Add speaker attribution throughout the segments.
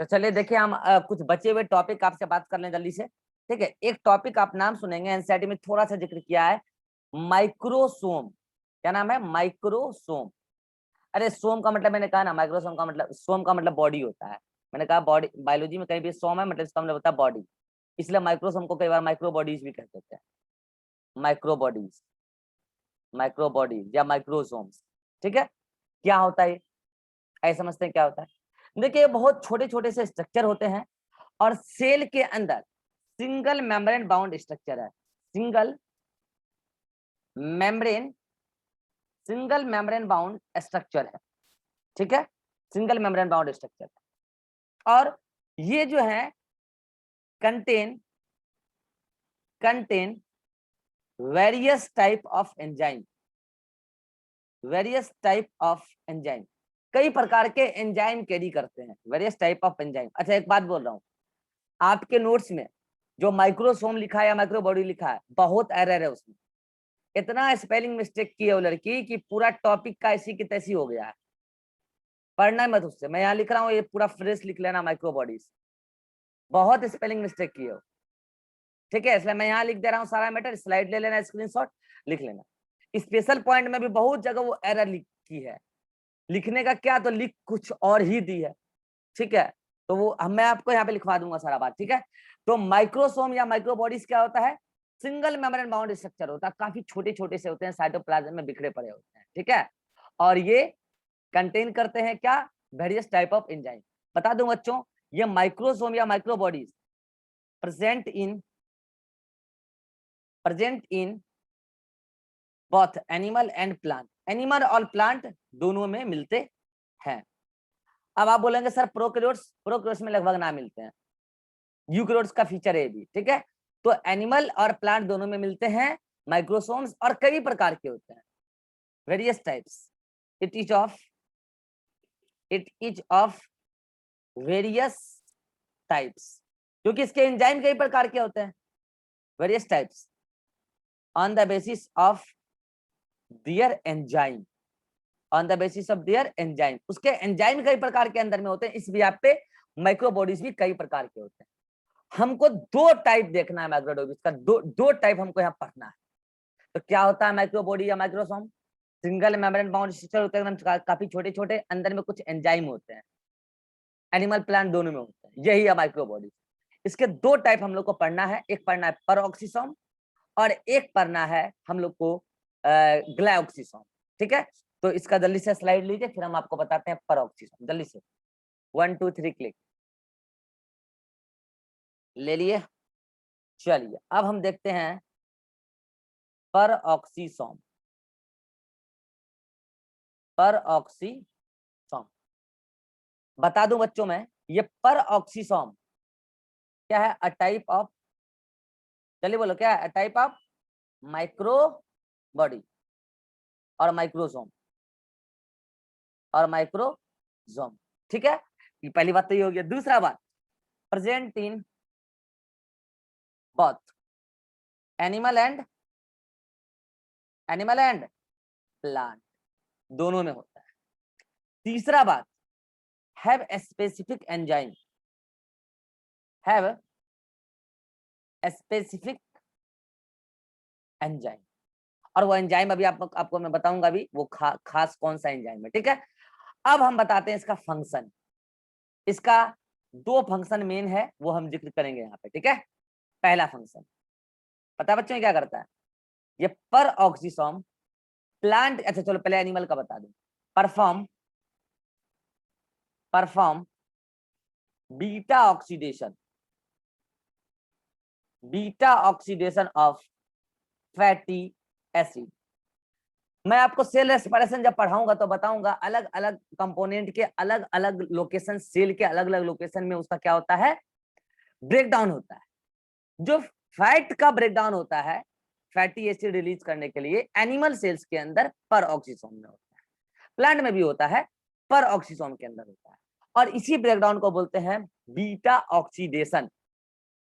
Speaker 1: तो चलिए देखिए हम कुछ बचे हुए टॉपिक आपसे बात कर लें जल्दी से। ठीक है, एक टॉपिक आप नाम सुनेंगे, एनसीईआरटी में थोड़ा सा जिक्र किया है, माइक्रोसोम। क्या नाम है? माइक्रोसोम। अरे सोम का मतलब मैंने कहा ना, माइक्रोसोम का मतलब, सोम का मतलब बॉडी होता है। मैंने कहा बॉडी, बायोलॉजी में कहीं भी सोम है मतलब इसका मतलब होता है बॉडी, इसलिए माइक्रोसोम को कई बार माइक्रो बॉडीज भी कहते हैं। माइक्रो बॉडीज, माइक्रो बॉडीज या माइक्रोसोम्स। ठीक है, क्या होता है? ऐसे समझते हैं क्या होता है? देखिए बहुत छोटे छोटे से स्ट्रक्चर होते हैं और सेल के अंदर सिंगल मेम्ब्रेन बाउंड स्ट्रक्चर है। Single membrane, single membrane bound structure है। ठीक है, सिंगल मेम्ब्रेन बाउंड स्ट्रक्चर है। और ये जो है contain various type of enzyme, various type of enzyme, कई प्रकार के एंजाइम कैरी करते हैं, वेरियस टाइप ऑफ एंजाइम। अच्छा एक बात बोल रहा हूँ, आपके नोट्स में जो माइक्रोसोम लिखा है या माइक्रो बॉडी लिखा है, बहुत एरर है उसमें। इतना स्पेलिंग मिस्टेक की है वो लड़की कि पूरा टॉपिक का ऐसी की तैसी हो गया है। पढ़ना मत उससे, मैं यहाँ लिख रहा हूँ, ये पूरा फ्रेश लिख लेना माइक्रो बॉडीज। बहुत स्पेलिंग मिस्टेक की है। ठीक है, इसलिए मैं यहाँ लिख दे रहा हूँ सारा मैटर, स्लाइड ले लेना, स्क्रीनशॉट लिख लेना। स्पेशल पॉइंट में भी बहुत जगह वो एरर लिखी है, लिखने का क्या तो लिख कुछ और ही दी है। ठीक है, तो वो मैं आपको यहाँ पे लिखवा दूंगा सारा बात। ठीक है, तो माइक्रोसोम या माइक्रोबॉडीज क्या होता है? सिंगल मेम्ब्रेन बाउंड स्ट्रक्चर होता है, काफी छोटे छोटे से होते हैं, साइटोप्लाज्म में बिखरे पड़े होते हैं। ठीक है, और ये कंटेन करते हैं क्या? Various type of enzyme. बता दूं बच्चों, ये माइक्रोसोम या microbodies present in both animal and plant, animal और प्लांट दोनों में मिलते हैं। अब आप बोलेंगे सर प्रोकैरियोट्स में लगभग ना मिलते हैं, यूकैरियोट्स का फीचर है भी। ठीक है, तो एनिमल और प्लांट दोनों में मिलते हैं माइक्रोसोम्स, और कई प्रकार के होते हैं, various types. It is of various types, क्योंकि इसके एंजाइम कई प्रकार के होते हैं, various types on the basis of their enzyme, on the basis of their enzyme. उसके एंजाइम कई प्रकार के अंदर में होते हैं, इस व्याप पे माइक्रोबॉडीज भी कई प्रकार के होते हैं। हमको दो टाइप देखना है माइक्रोबॉडीज का, दो टाइप हमको यहाँ पढ़ना है। तो क्या होता है माइक्रोबॉडी या microsome? Single membrane bound structure होते हैं, एकदम काफी छोटे छोटे, अंदर में कुछ एंजाइम होते हैं, एनिमल प्लांट दोनों में होते हैं, यही है माइक्रोबॉडी। इसके दो टाइप हम लोग को पढ़ना है, एक पढ़ना है परऑक्सीसोम और एक पढ़ना है हम लोग को ग्लाइऑक्सीसोम। ठीक है, तो इसका जल्दी से स्लाइड लीजिए, फिर हम आपको बताते हैं परऑक्सीसोम। जल्दी से 1 2 3 क्लिक ले लिए। चलिए अब हम देखते हैं परऑक्सीसोम। परऑक्सीसोम बता दूं बच्चों में, ये परऑक्सीसोम क्या है? अ टाइप ऑफ, चलिए बोलो क्या है? A type of micro body और माइक्रोसोम और माइक्रोसोम। ठीक है, ये पहली बात तो ये हो गया। दूसरा बात, present in both animal and plant, दोनों में होता है। तीसरा बात, have specific enzyme, have specific enzyme, और वो एंजाइम अभी आपको मैं बताऊंगा अभी वो खास कौन सा एंजाइम है। ठीक है, अब हम बताते हैं इसका फंक्शन। इसका दो फंक्शन मेन है, वो हम जिक्र करेंगे यहाँ पे। ठीक है, पहला फंक्शन पता है बच्चों क्या करता है? ये परऑक्सीसोम प्लांट, अच्छा चलो पहले एनिमल का बता दूं। Perform beta oxidation of fatty acid. मैं आपको सेल रेस्पिरेशन जब पढ़ाऊंगा तो बताऊंगा, अलग अलग कंपोनेंट के अलग अलग लोकेशन, सेल के अलग अलग लोकेशन में उसका क्या होता है? ब्रेकडाउन होता है। जो फैट का ब्रेकडाउन होता है फैटी एसिड रिलीज करने के लिए, एनिमल सेल्स के अंदर परऑक्सीसोम में होता है, प्लांट में भी होता है, परऑक्सीसोम के अंदर होता है। और इसी ब्रेकडाउन को बोलते हैं बीटा ऑक्सीडेशन,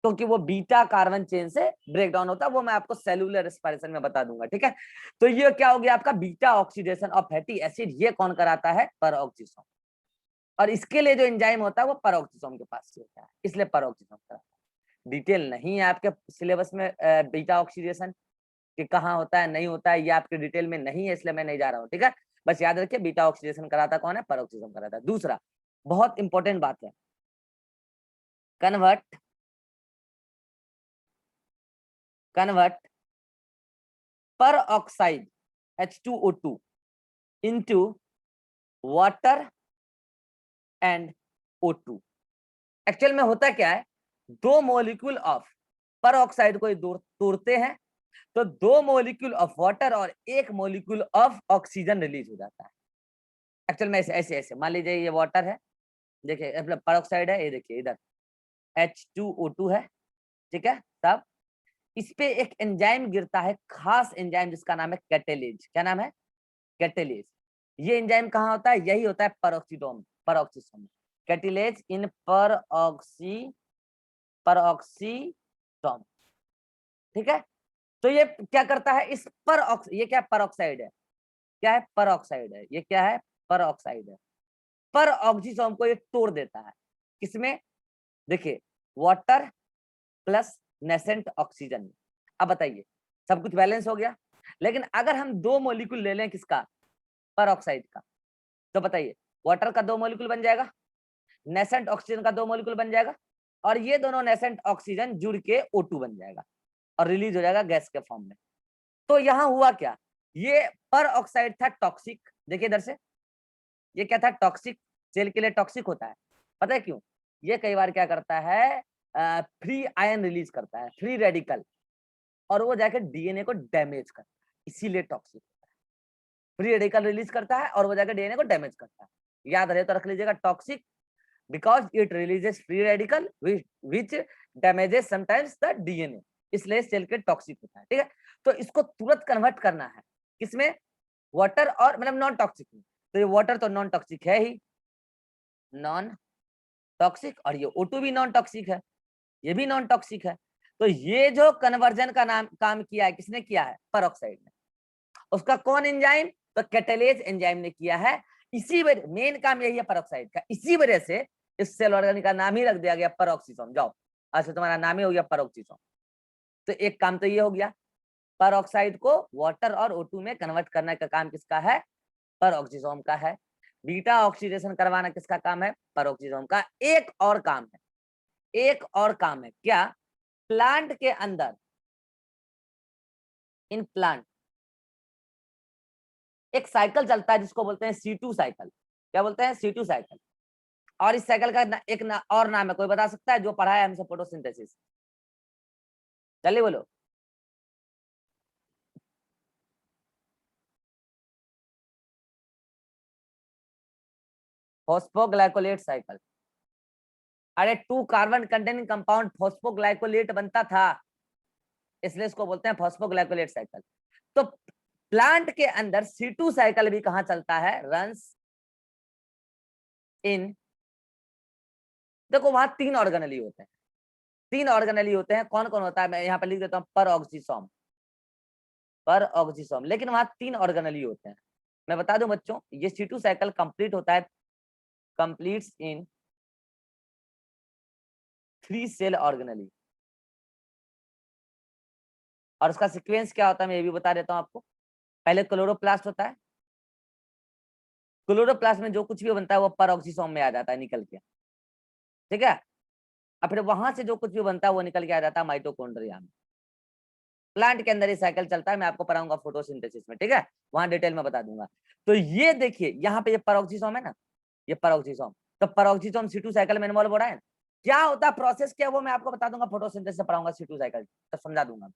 Speaker 1: क्योंकि वो बीटा कार्बन चेन से ब्रेकडाउन होता है, वो मैं आपको सेलुलर रेस्पिरेशन में बता दूंगा। ठीक है, तो ये क्या हो गया आपका? Beta oxidation of fatty acid, ये कौन कराता है? परऑक्सीसोम। और इसके लिए जो एंजाइम होता है वो पेरोक्सिसोम के पास से होता है, इसलिए पेरोक्सिसोम कराता है। डिटेल नहीं है आपके सिलेबस में बीटा ऑक्सीडेशन कि कहाँ होता है नहीं होता है, ये आपके डिटेल में नहीं है, इसलिए मैं नहीं जा रहा हूँ, ठीक है। बस याद रखिए बीटा ऑक्सीडेशन कराता कौन है, पेरोक्सिसोम कराता है। दूसरा बहुत इंपॉर्टेंट बात है, कन्वर्ट पर oxide H2O2 into water and O2। Actual में होता क्या है, दो मॉलिक्यूल ऑफ पर ऑक्साइड को तोड़ते हैं तो दो मॉलिक्यूल ऑफ वाटर और एक मॉलिक्यूल ऑफ ऑक्सीजन रिलीज हो जाता है। एक्चुअल में ऐसे ऐसे ऐसे मान लीजिए ये वाटर है, देखिए मतलब पर ऑक्साइड है, ये देखिए इधर H2O2 है, ठीक है सब। इस पे एक एंजाइम गिरता है, खास एंजाइम जिसका नाम है कैटेलेज। क्या नाम है, कैटेलेज। ये एंजाइम कहाँ होता है, यही होता है पेरोक्सिसोम। कैटेलेज इन पेरोक्सिसोम, ठीक है। तो ये क्या करता है, इस ये क्या पेरोक्साइड है, क्या है पेरोक्साइड है, ये क्या है पेरोक्साइड है। पर ऑक्सीसोम को ये तोड़ देता है, किसमें, देखिए वाटर प्लस नेसेंट ऑक्सीजन। अब बताइए सब कुछ बैलेंस हो गया, लेकिन अगर हम दो मॉलिक्यूल ले लें किसका, पेरोक्साइड का, तो बताइए वाटर का दो मॉलिक्यूल बन जाएगा, नेसेंट ऑक्सीजन का दो मॉलिक्यूल बन जाएगा, और ये दोनों नेसेंट ऑक्सीजन जुड़ के O2 बन जाएगा और रिलीज हो जाएगा गैस के फॉर्म में। तो यहाँ हुआ क्या, ये पर ऑक्साइड था टॉक्सिक, देखिए इधर से ये क्या था टॉक्सिक, सेल के लिए टॉक्सिक होता है। पता है क्यों, ये कई बार क्या करता है, फ्री आयन रिलीज करता है, फ्री रेडिकल, और वो जाकर डीएनए को डैमेज करता है, इसीलिए टॉक्सिक होता है। फ्री रेडिकल रिलीज करता है और वो जाकर डीएनए को डैमेज करता है। याद रहे तो रख लीजिएगा toxic because it releases free radical which damages sometimes the DNA, इसलिए सेल के टॉक्सिक होता है, ठीक है। तो इसको तुरंत कन्वर्ट करना है किसमें, वाटर और मतलब नॉन टॉक्सिक में। तो ये वाटर तो नॉन टॉक्सिक है ही, नॉन टॉक्सिक, और ये O2 भी नॉन टॉक्सिक है, ये भी नॉन टॉक्सिक है। तो ये जो कन्वर्जन का काम किया है, किसने किया है, पेरोक्साइड ने। उसका कौन एंजाइम, तो कैटेलेज एंजाइम ने किया है। इसी वजह मेन काम यही है पेरोक्साइड का, इसी वजह से इस सेल ऑर्गेन का नाम ही रख दिया गया पेरोक्सिसोम। जाओ आज से तुम्हारा नाम ही हो गया पेरोक्सिसोम। तो एक काम तो ये हो गया, पेरोक्साइड को वाटर और O2 में कन्वर्ट करने का काम किसका है, पेरोक्सिसोम का है। बीटा ऑक्सीडेशन करवाना किसका काम है, पेरोक्सिसोम का। एक और काम है, एक और काम है क्या, प्लांट के अंदर, इन प्लांट एक साइकिल चलता है जिसको बोलते हैं C2 साइकिल। क्या बोलते हैं, C2 साइकिल। और इस साइकिल का एक और नाम है, कोई बता सकता है जो पढ़ा है हमसे फोटोसिंथेसिस, चलिए बोलो। Phosphoglycolate cycle. अरे 2 कार्बन कंटेनिंग कंपाउंड फॉस्फोग्लाइकोलेट बनता था, इसलिए इसको बोलते हैं फॉस्फोग्लाइकोलेट साइकिल। तो प्लांट के अंदर C2 साइकिल भी कहां चलता है, रंस इन, देखो वहां 3 ऑर्गेनेली होते हैं, 3 ऑर्गेनेली होते हैं। कौन कौन होता है, मैं यहाँ पर लिख देता हूँ, पर ऑक्सीसोम, लेकिन वहां 3 ऑर्गेनेली होते हैं। मैं बता दूं बच्चों, ये C2 साइकिल कंप्लीट होता है, कंप्लीट्स इन 3 सेल ऑर्गेनेली। और उसका सीक्वेंस क्या होता है मैं ये भी बता देता हूं आपको। पहले क्लोरोप्लास्ट होता है, क्लोरोप्लास्ट में जो कुछ भी बनता है वो पेरोक्सिसोम में आ जाता है निकल के, ठीक है। और फिर वहां से जो कुछ भी बनता है वो निकल के आ जाता है माइटोकॉन्ड्रिया में। प्लांट के अंदर ये साइकिल चलता है, मैं आपको पढ़ाऊंगा फोटोसिंथेसिस में, ठीक है, वहां डिटेल में बता दूंगा। तो ये देखिए यहाँ पे ये पेरोक्सिसोम है ना, ये पेरोक्सिसोम, तो पेरोक्सिसोम C2 साइकिल में इन्वॉल्व हो रहा है। क्या होता है प्रोसेस, क्या वो मैं आपको बता दूंगा, फोटोसिंथेसिस से पढ़ाऊंगा C2 साइकिल, तो समझा दूंगा,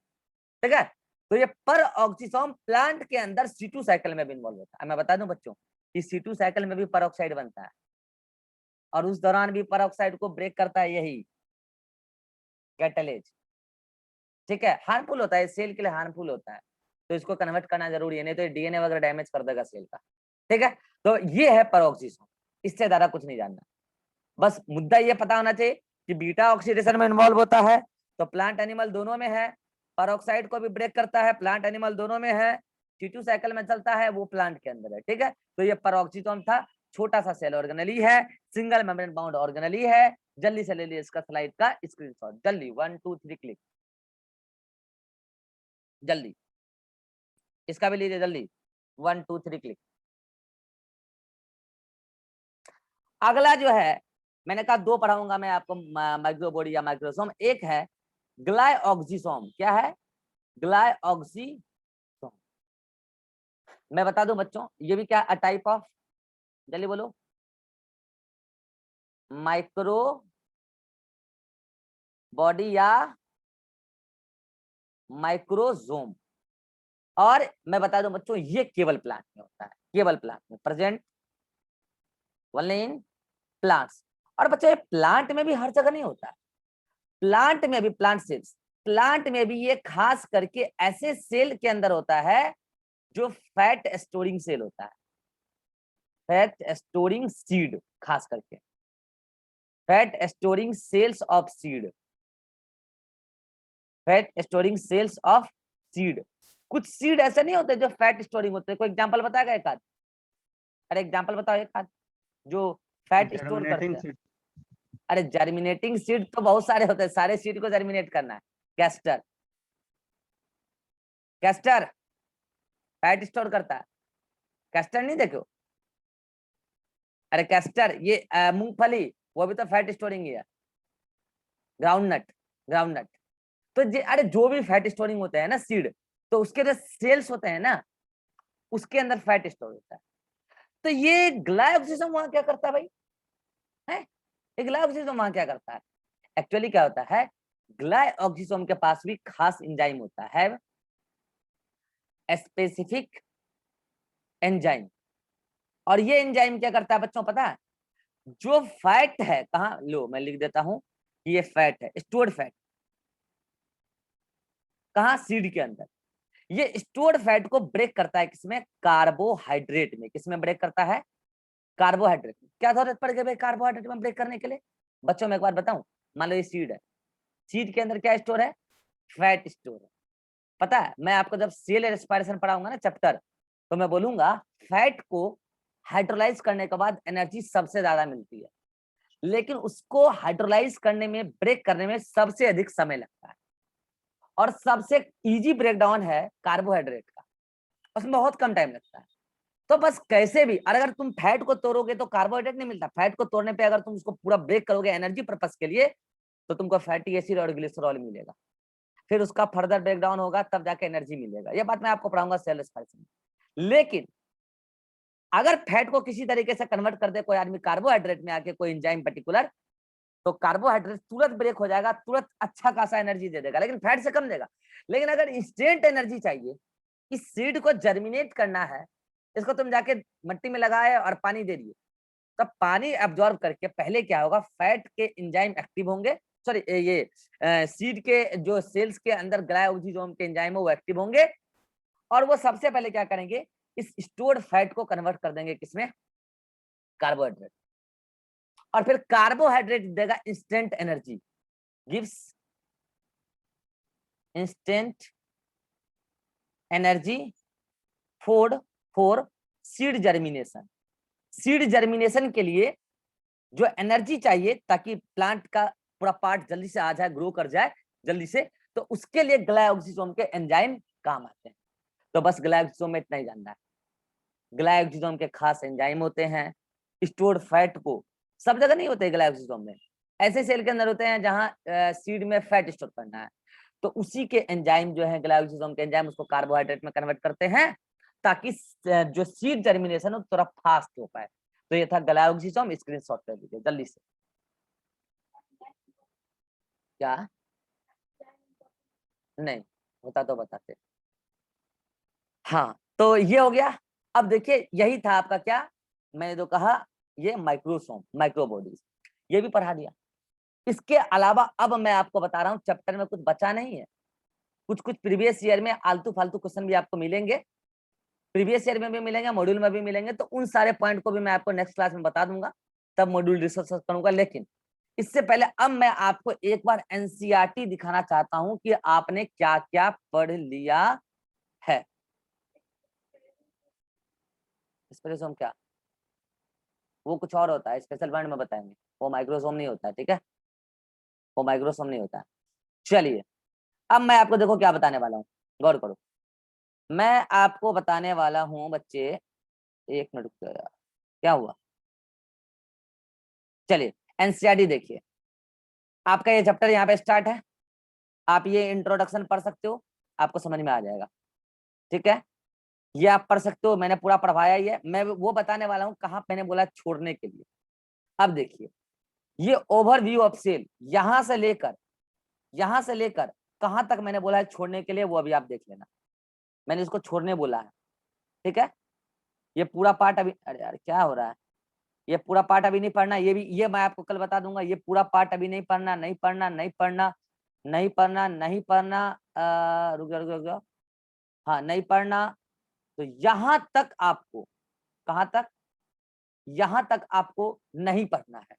Speaker 1: ठीक है। तो ये पेरोक्सिसोम प्लांट के अंदर C2 साइकिल में भी इन्वॉल्व होता है। मैं बता दूं बच्चों, इस C2 साइकिल में भी पेरोक्साइड बनता है, और उस दौरान भी पेरोक्साइड को ब्रेक करता है यही कैटेलेज, ठीक है। हार्मफुल होता है, सेल के लिए हार्मफुल होता है, तो इसको कन्वर्ट करना जरूरी है, नहीं तो डीएनए वगैरह डैमेज कर देगा सेल का, ठीक है। तो ये है पेरोक्सिसोम, इससे ज्यादा कुछ नहीं जानना, बस मुद्दा ये पता होना चाहिए कि बीटा ऑक्सीडेशन में इन्वॉल्व होता है, तो प्लांट एनिमल दोनों में है, पेरोक्साइड को भी ब्रेक करता है, प्लांट एनिमल दोनों में है, C2 साइकिल में चलता है, वो प्लांट के अंदर है, ठीक है। तो ये पेरोक्सिसोम था, छोटा सा सेल ऑर्गेनेली है, सिंगल मेम्ब्रेन बाउंड ऑर्गेनेली है। जल्दी से ले लीजिए इसका स्लाइड का स्क्रीनशॉट, जल्दी 1 2 3 क्लिक, जल्दी इसका भी लीजिए, जल्दी 1 2 3 क्लिक। अगला जो है, मैंने कहा दो पढ़ाऊंगा मैं आपको माइक्रोबॉडी या माइक्रोसोम। एक है ग्लाइऑक्सिसोम। क्या है? ग्लाइऑक्सिसोम। मैं बता दूं बच्चों, ये भी क्या अ टाइप ऑफ, जल्दी बोलो, माइक्रो बॉडी या माइक्रोसोम। और मैं बता दूं बच्चों, ये केवल प्लांट में होता है, केवल प्लांट में प्रेजेंट ओनली इन प्लांट्स। और बच्चों ये प्लांट में भी हर जगह नहीं होता है, प्लांट में भी, प्लांट सेल्स, प्लांट में भी ये खास करके ऐसे सेल के अंदर होता है जो फैट स्टोरिंग सेल होता है, फैट स्टोरिंग सीड, खास करके fat storing cells of seed, fat storing cells of seed. कुछ सीड ऐसे नहीं होते जो फैट स्टोरिंग होते हैं। कोई एग्जांपल बताएगा एक आध? अरे एग्जांपल बताओ एक आध जो फैट स्टोर करते हैं। अरे जर्मिनेटिंग सीड तो बहुत सारे होते हैं, सारे सीड को जर्मिनेट करना है। कैस्टर, कैस्टर फैट स्टोर करता है, कैस्टर नहीं देखो। अरे कैस्टर ये मूंगफली, वो भी तो फैट स्टोरिंग ही है। ग्राउंडनट, ग्राउंडनट तो अरे जो भी फैट स्टोरिंग होते हैं ना सीड, तो उसके जो सेल्स होते हैं ना, उसके अंदर फैट स्टोर होता है। तो ये ग्लाइकोलिसिस वहां क्या करता है भाई? है ये ग्लाइकोलिसिस वहां क्या करता है? एक्चुअली क्या होता है, ग्लाइकोलिसिस के पास भी खास एंजाइम होता है, स्पेसिफिक एंजाइम। और ये एंजाइम क्या करता है बच्चों पता है? जो फैट है, कहाँ लो मैं लिख देता हूं, ये फैट है, स्टोर्ड फैट, कहाँ? सीड के अंदर। ये स्टोर्ड फैट को ब्रेक करता है किसमें? कार्बोहाइड्रेट में। किसमें ब्रेक करता है? कार्बोहाइड्रेट में। क्या जरूरत पड़ गई भाई कार्बोहाइड्रेट में ब्रेक करने के लिए? बच्चों मैं एक बार बताऊं, मान लो ये सीड है, सीड के अंदर क्या स्टोर है? फैट स्टोर है। पता है मैं आपको जब सेल रेस्पिरेशन पढ़ाऊंगा ना चैप्टर, तो मैं बोलूंगा फैट को हाइड्रोलाइज करने के बाद एनर्जी सबसे ज्यादा मिलती है, लेकिन उसको हाइड्रोलाइज करने में, ब्रेक करने में सबसे अधिक समय लगता है। और सबसे इजी ब्रेकडाउन है कार्बोहाइड्रेट का, उसमें बहुत कम टाइम लगता है। तो बस कैसे भी, अगर तुम फैट को तोड़ोगे तो कार्बोहाइड्रेट नहीं मिलता, फैट को तोड़ने पे अगर तुम उसको पूरा ब्रेक करोगे एनर्जी पर्पस के लिए, तो तुमको फैटी एसिड और ग्लिसरॉल मिलेगा, फिर उसका फर्दर ब्रेकडाउन होगा, तब जाके एनर्जी मिलेगा। ये बात मैं आपको पढ़ाऊंगा सेल रेस्पिरेशन में। लेकिन अगर फैट को किसी तरीके से कन्वर्ट कर दे कोई आदमी कार्बोहाइड्रेट में आके, कोई एंजाइम पर्टिकुलर, तो कार्बोहाइड्रेट तुरंत ब्रेक हो जाएगा, तुरंत अच्छा खासा एनर्जी दे देगा, लेकिन फैट से कम देगा। लेकिन अगर इंस्टेंट एनर्जी चाहिए, इस सीड को जर्मिनेट करना है, इसको तुम जाके मिट्टी में लगाए और पानी दे दिए, तब पानी एब्जॉर्ब करके पहले क्या होगा, फैट के एंजाइम एक्टिव होंगे, सॉरी ये सीड के जो सेल्स के अंदर ग्लाइकोलिसिस के एंजाइम है वो एक्टिव होंगे, और वो सबसे पहले क्या करेंगे, इस स्टोर्ड फैट को कन्वर्ट कर देंगे किसमें? कार्बोहाइड्रेट। और फिर कार्बोहाइड्रेट देगा instant energy, gives instant energy for for seed germination. Seed germination के लिए जो एनर्जी चाहिए ताकि प्लांट का पूरा पार्ट जल्दी से आ जाए, ग्रो कर जाए जल्दी से, तो उसके लिए ग्लाइकोलिसिस के एंजाइम काम आते हैं। तो बस ग्लाइकोलिसिस में इतना ही जानना है, ग्लाइकोलिसिस के खास एंजाइम होते हैं, स्टोर्ड फैट को, सब जगह नहीं होते ग्लाइकोलिसिस में, ऐसे सेल के अंदर होते हैं जहां सीड में फैट स्टोर करना है, तो उसी के एंजाइम जो है ग्लाइकोलिसिस के एंजाइम, उसको कार्बोहाइड्रेट में कन्वर्ट करते हैं ताकि जो सीड जर्मिनेशन हो थोड़ा फास्ट हो पाए। तो ये था ग्लाइकोलिसिस, स्क्रीनशॉट कर लीजिए जल्दी से। क्या? नहीं होता तो बताते। हाँ तो ये हो गया। अब देखिए यही था आपका क्या, मैंने जो कहा, ये माइक्रोसोम, माइक्रोबॉडीज, ये भी पढ़ा दिया। इसके अलावा अब मैं आपको बता रहा हूँ, चैप्टर में कुछ बचा नहीं है, कुछ कुछ प्रीवियस ईयर में आलतू फालतू क्वेश्चन भी आपको मिलेंगे, प्रीवियस ईयर में भी मिलेंगे, मॉड्यूल में भी मिलेंगे, तो उन सारे पॉइंट को भी मैं आपको नेक्स्ट क्लास में बता दूंगा, तब मॉड्यूल डिस्कस करूंगा। लेकिन इससे पहले अब मैं आपको एक बार एनसीईआरटी दिखाना चाहता हूं कि आपने क्या क्या पढ़ लिया है। स्पेलिज्म क्या? वो कुछ और होता है, स्पेशल वर्ड में बताएंगे, वो माइक्रोसोम नहीं होता है, ठीक है, वो माइक्रोसोम नहीं होता है। चलिए अब मैं आपको देखो क्या बताने वाला हूँ, गौर करो। मैं आपको बताने वाला हूँ बच्चे, एक मिनट रुक जाओ यार, क्या हुआ, चलिए एनसीईआरटी देखिए, आपका ये चैप्टर यहाँ पे स्टार्ट है, आप ये इंट्रोडक्शन पढ़ सकते हो, आपको समझ में आ जाएगा, ठीक है, ये आप पढ़ सकते हो, मैंने पूरा पढ़वाया ही है, मैं वो बताने वाला हूँ कहाँ मैंने बोला छोड़ने के लिए। अब देखिए ये ओवरव्यू ऑफ सेल, यहां से लेकर कहां तक मैंने बोला है छोड़ने के लिए, वो अभी आप देख लेना, मैंने इसको छोड़ने बोला है, ठीक है। ये पूरा पार्ट अभी, अरे यार क्या हो रहा है, ये पूरा पार्ट अभी नहीं पढ़ना, ये भी ये मैं आपको कल बता दूंगा, ये पूरा पार्ट अभी नहीं पढ़ना, नहीं पढ़ना, नहीं पढ़ना, नहीं पढ़ना, नहीं पढ़ना, रुक जाओ रुक जाओ रुक जाओ, हाँ नहीं पढ़ना। तो यहां तक आपको, कहां तक, यहां तक आपको नहीं पढ़ना है।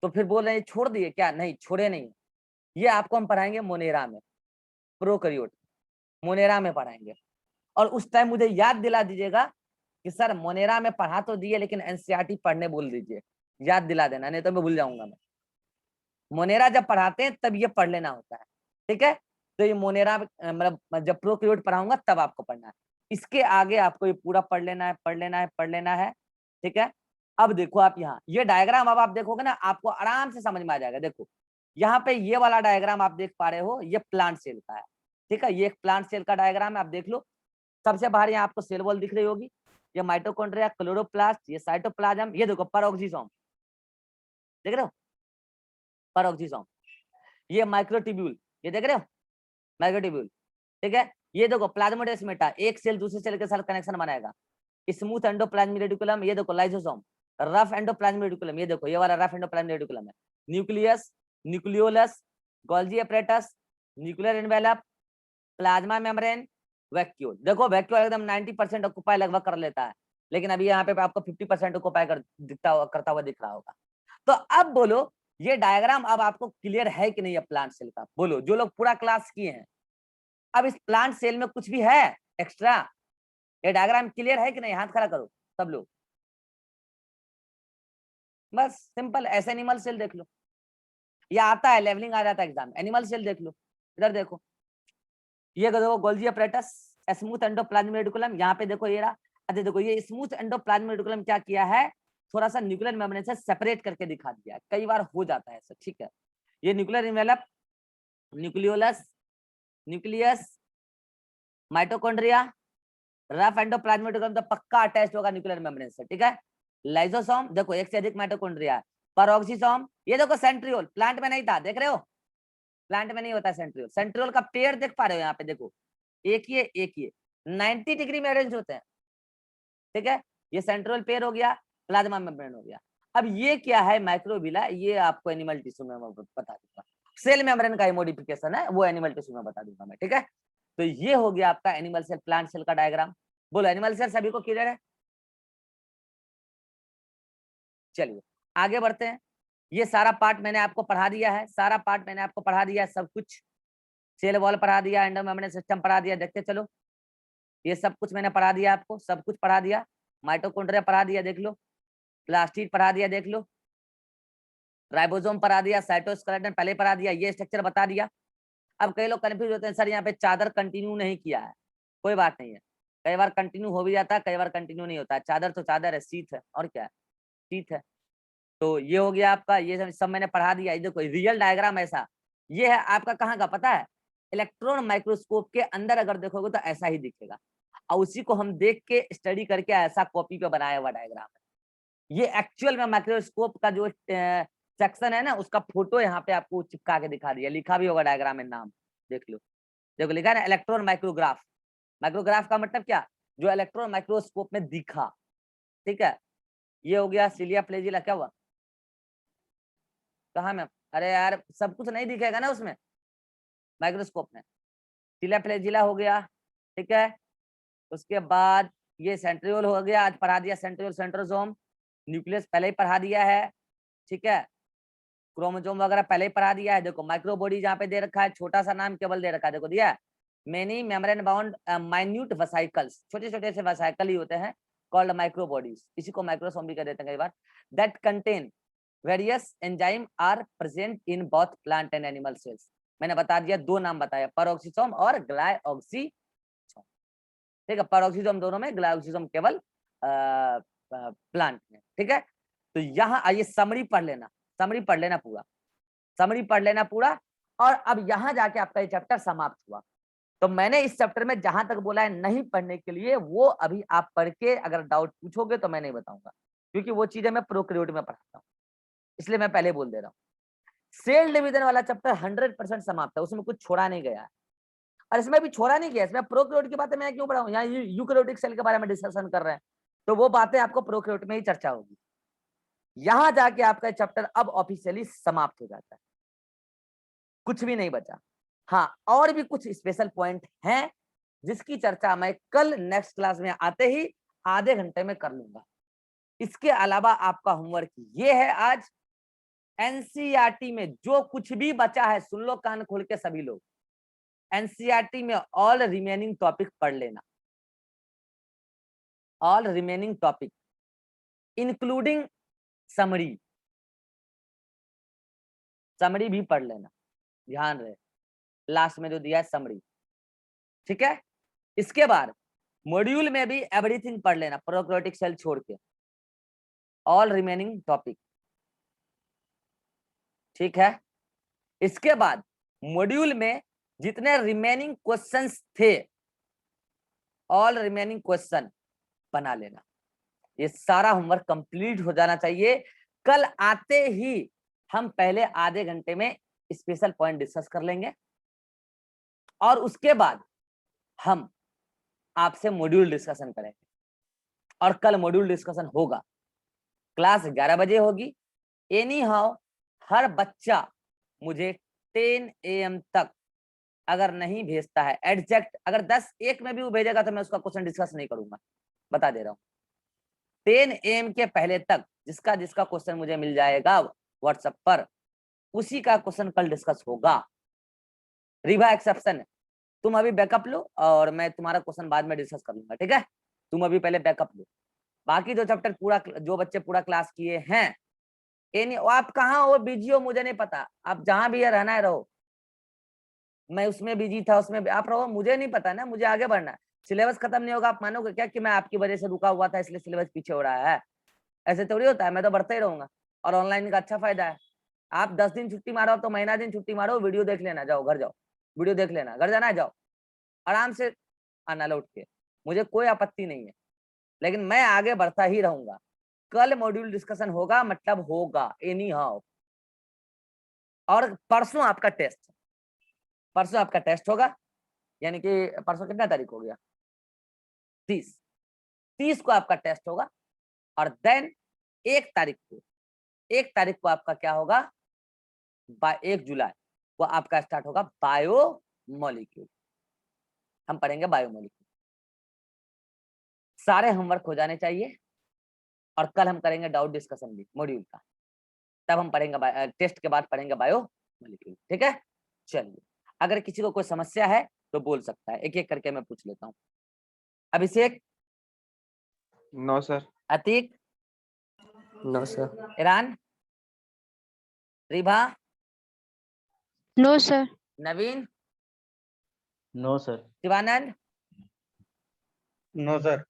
Speaker 1: तो फिर बोल रहे हैं छोड़ दिए क्या, नहीं छोड़े नहीं, ये आपको हम पढ़ाएंगे मोनेरा में, प्रोकैरियोट मोनेरा में पढ़ाएंगे। और उस टाइम मुझे याद दिला दीजिएगा कि सर मोनेरा में पढ़ा तो दिए लेकिन एनसीईआरटी पढ़ने बोल दीजिए, याद दिला देना, नहीं तो मैं भूल जाऊंगा। मैं मोनेरा जब पढ़ाते हैं तब ये पढ़ लेना होता है, ठीक है। तो ये मोनेरा मतलब जब प्रोकैरियोट पढ़ाऊंगा तब आपको पढ़ना है, इसके आगे आपको ये पूरा पढ़ लेना है, पढ़ लेना है, पढ़ लेना है, ठीक है। अब देखो आप यहाँ ये डायग्राम अब आप देखोगे ना, आपको आराम से समझ में आ जाएगा। देखो यहाँ पे ये वाला डायग्राम आप देख पा रहे हो, ये प्लांट सेल का है, ठीक है, ये एक प्लांट सेल का डायग्राम है, आप देख लो। सबसे बाहर यहाँ आपको सेल वॉल दिख रही होगी, ये माइटोकॉन्ड्रिया, क्लोरोप्लास्ट, ये साइटोप्लाज्म, ये देखो पेरोक्सिसोम, देख रहे हो, पेरोक्सिसोम, ये माइक्रोट्यूब्यूल, ये देख रहे हो माइक्रोट्यूब्यूल, ठीक है। ये देखो प्लाज्मोडेस्माटा, एक सेल दूसरे सेल के साथ कनेक्शन बनाएगा, स्मूथ एंडोप्लाज्मिक रेटिकुलम, ये देखो लाइसोसोम, रफ एंडोप्लाज्मिक रेटिकुलम, ये देखो ये वाला रफ एंडोप्लाज्मिक रेटिकुलम है, nucleus, nucleolus, Golgi apparatus, nuclear envelope, plasma membrane, vacuole. देखो वैक्यूल एकदम 90% ऑक्यूपाई लगभग कर लेता है, लेकिन अभी यहाँ पे आपको 50% ऑक्यूपाई करता हुआ दिख रहा होगा। तो अब बोलो ये डायग्राम अब आपको क्लियर है कि नहीं है प्लांट सेल का, बोलो जो लोग पूरा क्लास किए हैं। अब इस प्लांट सेल में कुछ भी है एक्स्ट्रा, ये डायग्राम क्लियर है कि नहीं, हाथ खड़ा करो सब लोग। बस सिंपल, ऐसे एनिमल सेल देख लो, ये आता है लेवलिंग आ जाता है एग्जाम, एनिमल सेल देख लो, इधर देखो, ये देखो Golgi apparatus, smooth endoplasmic reticulum, यहाँ पे देखो ये रहा। अच्छा देखो ये स्मूथ एंडोप्लाज्मिक रेटिकुलम क्या किया है, थोड़ा सा न्यूक्लियर मेम्ब्रेन से सेपरेट करके दिखा दिया है, कई बार हो जाता है ऐसा, ठीक है। ये nuclear envelope, nucleolus, nucleus, mitochondria, rough endoplasmic reticulum तो पक्का अटैच होगा न्यूक्लियर मेम्ब्रेन से, ठीक है। लाइसोसोम देखो एक से अधिक माइटोकॉन्ड्रिया है, पेरोक्सिसोम, ये देखो सेंट्रियोल, प्लांट में नहीं था, देख रहे हो, प्लांट में नहीं होता सेंट्रियोल, सेंट्रियोल का पेड़ देख पा रहे हो यहाँ पे, देखो एक ये एक ये 90 डिग्री में अरेंज होते हैं, ठीक है। ये सेंट्रल पेयर हो गया, प्लाज्मा मेम्ब्रेन हो गया। अब ये क्या है माइक्रोविला, ये आपको एनिमल टिश्यू में मैं बता दूंगा, सेल मेम्ब्रेन का मॉडिफिकेशन है, वो एनिमल टिश्यू में बता दूंगा मैं, ठीक है। तो ये हो गया आपका एनिमल सेल प्लांट सेल का डायग्राम। बोलो एनिमल सेल सभी को क्लियर है। चलिए आगे बढ़ते हैं, ये सारा पार्ट मैंने आपको पढ़ा दिया है, सारा पार्ट मैंने आपको पढ़ा दिया है, सब कुछ सेल वॉल पढ़ा दिया, एंडो मेम्ब्रेन सिस्टम पढ़ा दिया, देखते चलो, ये सब कुछ मैंने पढ़ा दिया आपको, सब कुछ पढ़ा दिया, माइटोकॉन्ड्रिया पढ़ा दिया देख लो, प्लास्टिड पढ़ा दिया देख लो, राइबोसोम पढ़ा दिया, साइटोस्केलेटन पहले पढ़ा दिया, ये स्ट्रक्चर बता दिया। अब कई लोग कंफ्यूज होते हैं सर यहाँ पे चादर कंटिन्यू नहीं किया है, कोई बात नहीं है, कई बार कंटिन्यू हो भी जाता है, कई बार कंटिन्यू नहीं होता है, चादर तो चादर है, शीत है, और क्या है, शीत है। तो ये हो गया आपका, ये सब मैंने पढ़ा दिया। ये देखो रियल डायग्राम ऐसा, ये है आपका कहाँ का पता है, इलेक्ट्रॉन माइक्रोस्कोप के अंदर अगर देखोगे तो ऐसा ही दिखेगा, और उसी को हम देख के स्टडी करके ऐसा कॉपी पे बनाया हुआ डायग्राम है। ये एक्चुअल में माइक्रोस्कोप का जो सेक्शन है ना, उसका फोटो यहाँ पे आपको चिपका के दिखा दिया, लिखा भी होगा डायग्राम में नाम, देख लो, देखो लिखा है ना इलेक्ट्रॉन माइक्रोग्राफ। माइक्रोग्राफ का मतलब क्या, जो इलेक्ट्रॉन माइक्रोस्कोप में दिखा, ठीक है। ये हो गया सिलिया फ्लैजिला, क्या हुआ, कहा में, अरे यार सब कुछ नहीं दिखेगा ना उसमें माइक्रोस्कोप में, सिलिया फ्लैजिला हो गया, ठीक है। उसके बाद ये सेंट्रियोल हो गया, आज पढ़ा दिया सेंट्रियोल, सेंट्रोसोम, न्यूक्लियस पहले ही पढ़ा दिया है, ठीक है। क्रोमोसोम वगैरह पहले ही पढ़ा दिया है। देखो माइक्रो बॉडी जहाँ पे दे रखा है, छोटा सा नाम केवल दे रखा है, देखो दिया many membrane bound minute vesicles, छोटे छोटे से वेसिकल ही होते हैं, कॉल्ड माइक्रोबॉडीज, इसी को माइक्रोसोम भी कह देते हैं कई बार, that contain various enzyme are present in both plant and animal cells. मैंने बता दिया, दो नाम बताया, पेरोक्सिसोम और ग्लाइऑक्सीसोम। ठीक है, पेरोक्सिसोम दोनों में, ग्लाइऑक्सीसोम केवल प्लांट में। ठीक है, तो यहाँ आइए समरी पढ़ लेना, समरी पढ़ लेना पूरा, समरी पढ़ लेना पूरा। और अब यहाँ जाके आपका ये चैप्टर समाप्त हुआ। तो मैंने इस चैप्टर में जहां तक बोला है नहीं पढ़ने के लिए, वो अभी आप पढ़ के अगर डाउट पूछोगे तो मैं नहीं बताऊंगा, क्योंकि वो चीजें मैं प्रोक्रिएटिव में पढ़ाता हूँ, इसलिए मैं पहले बोल दे रहा हूँ। सेल डिवीजन वाला चैप्टर 100% समाप्त है, उसमें कुछ छोड़ा नहीं गया है, और इसमें भी छोड़ा नहीं गया, इसमें प्रोक्रिएटिव की बातें मैं क्यों पढ़ाऊं, यहाँ यूकैरियोटिक सेल के बारे में डिस्कशन कर रहे हैं, तो वो बातें आपको प्रोक्रिएटिव में ही चर्चा होगी। यहां जाके आपका चैप्टर अब ऑफिशियली समाप्त हो जाता है, कुछ भी नहीं बचा। हाँ, और भी कुछ स्पेशल पॉइंट हैं जिसकी चर्चा मैं कल नेक्स्ट क्लास में आते ही आधे घंटे में कर लूंगा। इसके अलावा आपका होमवर्क ये है, आज एनसीईआरटी में जो कुछ भी बचा है, सुन लो कान खोल के सभी लोग, एनसीईआरटी में ऑल रिमेनिंग टॉपिक पढ़ लेना, all remaining topic including summary, summary भी पढ़ लेना, ध्यान रहे लास्ट में जो दिया है समरी। ठीक है, इसके बाद मॉड्यूल में भी एवरीथिंग पढ़ लेना, प्रोकैरियोटिक सेल छोड़ के, ऑल रिमेनिंग टॉपिक। ठीक है, इसके बाद मॉड्यूल में जितने रिमेनिंग क्वेश्चंस थे, ऑल रिमेनिंग क्वेश्चन बना लेना। ये सारा होमवर्क कंप्लीट हो जाना चाहिए। कल आते ही हम पहले आधे घंटे में स्पेशल पॉइंट डिस्कस कर लेंगे, और उसके बाद हम आपसे मॉड्यूल डिस्कशन करेंगे, और कल मॉड्यूल डिस्कशन होगा, क्लास 11 बजे होगी। एनी हाउ हर बच्चा मुझे 10 AM तक अगर नहीं भेजता है एग्जैक्ट, अगर 10-1 में भी वो भेजेगा तो मैं उसका क्वेश्चन डिस्कस नहीं करूंगा, बता दे रहा हूँ। 10 AM के पहले तक जिसका जिसका क्वेश्चन मुझे मिल जाएगा व्हाट्सएप पर, उसी का क्वेश्चन कल डिस्कस होगा। रिवा एक्सेप्शन है, तुम अभी बैकअप लो और मैं तुम्हारा क्वेश्चन बाद में डिस्कस कर लूंगा। ठीक है, तुम अभी पहले बैकअप लो। बाकी जो चैप्टर पूरा, जो बच्चे पूरा क्लास किए हैं, आप कहाँ हो, बिजी हो, मुझे नहीं पता, आप जहां भी है रहना है रहो। मैं उसमें बिजी था, उसमें आप रहो, मुझे नहीं पता ना, मुझे आगे बढ़ना है। सिलेबस खत्म नहीं होगा, आप मानोगे क्या कि मैं आपकी वजह से रुका हुआ था इसलिए सिलेबस पीछे हो रहा है? ऐसे थोड़ी होता है, मैं तो बढ़ता ही रहूंगा। और ऑनलाइन का अच्छा फायदा है, आप 10 दिन छुट्टी मारो तो महीना दिन छुट्टी मारो, वीडियो देख लेना, जाओ घर जाओ, वीडियो देख लेना, घर जाना है जाओ, आराम से आना लौट के, मुझे कोई आपत्ति नहीं है। लेकिन मैं आगे बढ़ता ही रहूंगा। कल मॉड्यूल डिस्कशन होगा, मतलब होगा एनी हाउ। और परसों आपका टेस्ट, परसों आपका टेस्ट होगा, यानी कि परसों कितना तारीख हो गया, 30 को आपका टेस्ट होगा। और देन 1 तारीख को, 1 तारीख को आपका क्या होगा, 1 जुलाई वो आपका स्टार्ट होगा बायोमोलिक्यूल, हम पढ़ेंगे बायोमोलिक्यूल। सारे होमवर्क हो जाने चाहिए, और कल हम करेंगे डाउट डिस्कशन भी मॉड्यूल का, तब हम पढ़ेंगे, टेस्ट के बाद पढ़ेंगे बायोमोलिक्यूल। ठीक है, चलिए, अगर किसी को कोई समस्या है तो बोल सकता है, एक एक करके मैं पूछ लेता हूँ। Abhishek?
Speaker 2: No sir.
Speaker 1: Atique?
Speaker 3: No sir.
Speaker 1: ईरान? Ribha?
Speaker 4: No sir.
Speaker 1: Naveen?
Speaker 3: No sir.
Speaker 1: Shivanand?
Speaker 2: No sir.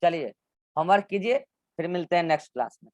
Speaker 1: चलिए होमवर्क कीजिए, फिर मिलते हैं नेक्स्ट क्लास में।